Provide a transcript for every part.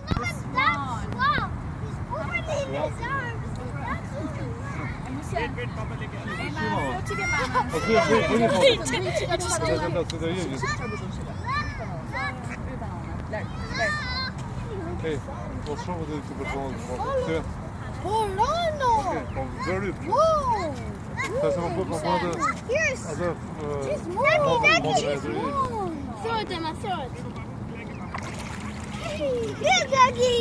Look at that swamp. He's opening his arms. Hej, vad sa du till personen? Polano. Okej, very good. Whoa. Сейчас я вам попаду. Here's. Throw it, Emma. Throw it. Here, Doggy.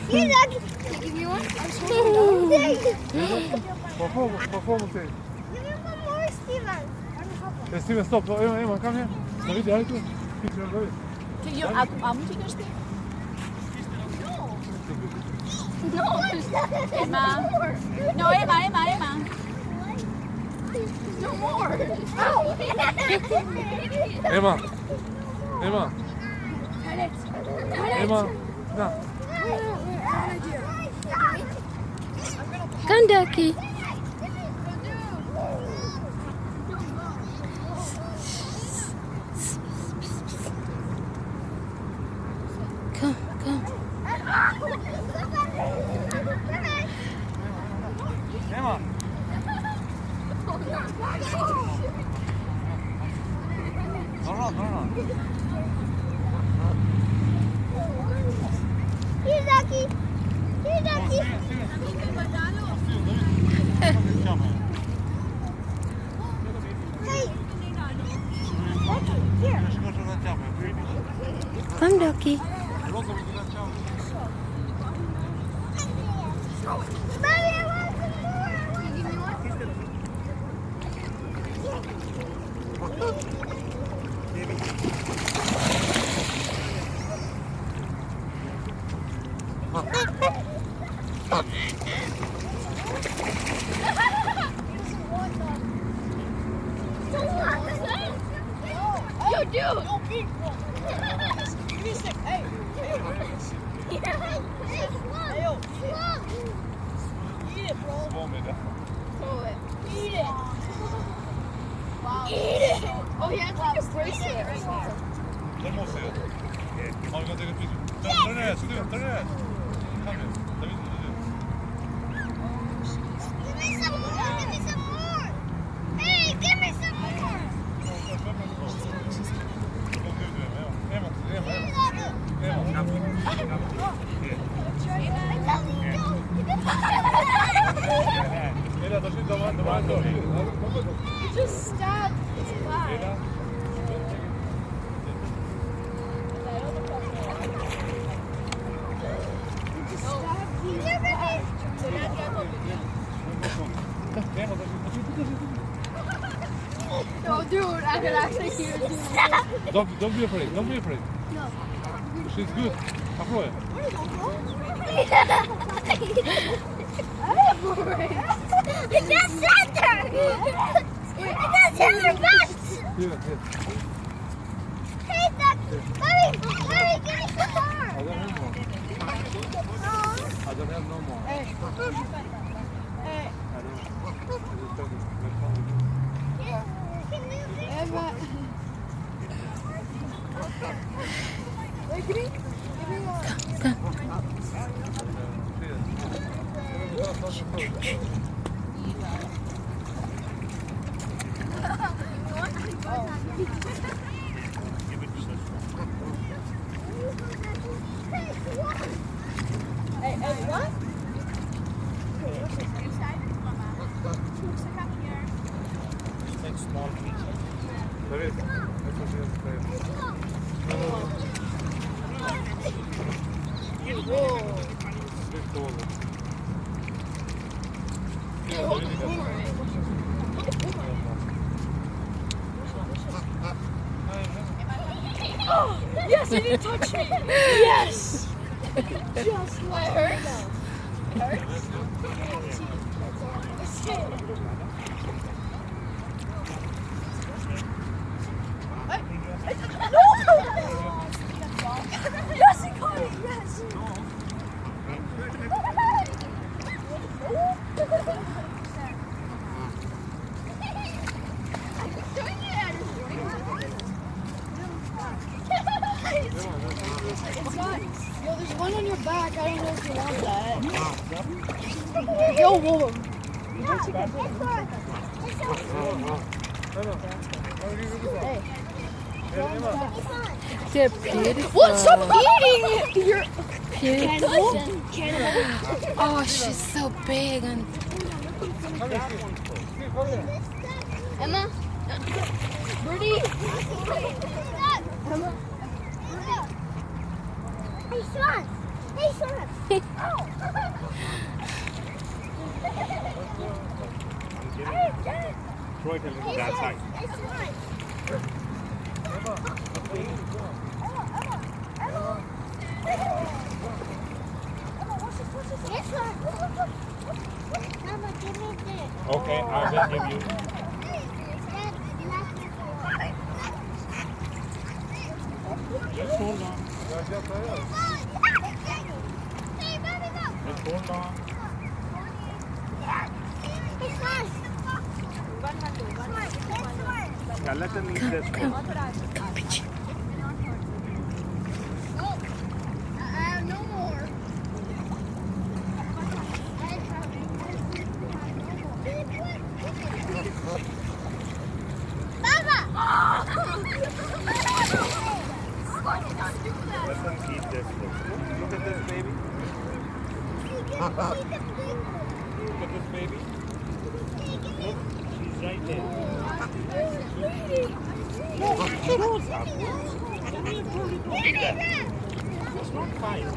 Here, Doggy. Give me one. Попробуй ты. Give me one more, Steven. Steven, stop. Emma, ко мне. Смотрите, а это? 안 움직였대? No. Emma. No, Emma. No more. Emma. Emma, na. Come, Ducky. Come. Emma. Normal. Here, Doggy. Hey. Here. Come, Ducky. Mommy, I want some more. Can you give me one? Yo, dude! Give me a stick. Hey. Eat it, bro. Throw it. Eat it. Wow. Eat it. Oh, he has like a bracelet right there. Där måste jag. Har vi gått eget video? Turn it. Give me some more. Hey, give me some more. You just stabbed his back. No, dude, I could actually hear it. Don't be afraid. No. She's good. Попробуй. I just said her. I just said her back. Here. Hey, Dad. Hurry, give me some more. I don't have no more. Hey. Emma. Wait, give me one. Hey, what? Take small pieces. Давид, это же стоит. Yes, you didn't touch me. Yes. Just like hurt. Yes, he caught it. Yes. It's not your back. I don't know if you want that. Yo, whoa. Hey. They're beautiful. What? Stop eating your Beautiful. cannibal. Oh, she's so big and Emma. Birdie. Emma. Hey, Sean. Hey, Sean. Troy, tell me that side. Okay, I will give you. Just hold on. Just hold on. Yeah, let them eat this one. No more. Let them eat this one. Look at this baby. Look at this baby. Look, she's right there. Eat that. It's not fine.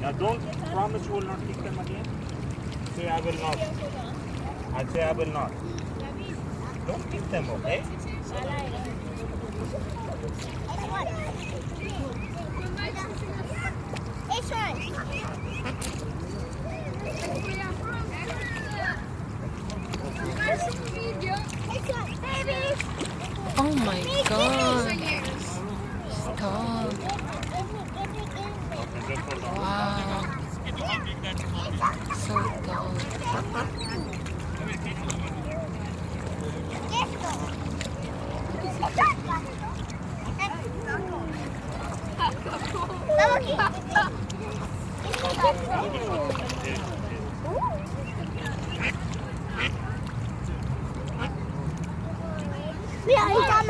Now don't promise you will not kick them again. Say I will not. I say I will not. Don't kick them, okay? It's right. oh my god. Stop. Wow. So tall.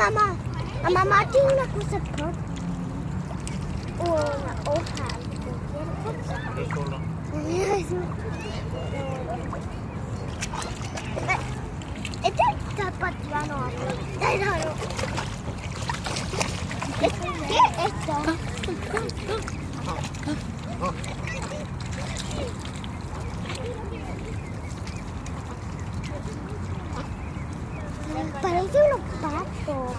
Mama. Mama tingnan ko sa pot. Just hold on. Ito dapat ano. Ito. Parece unos patos.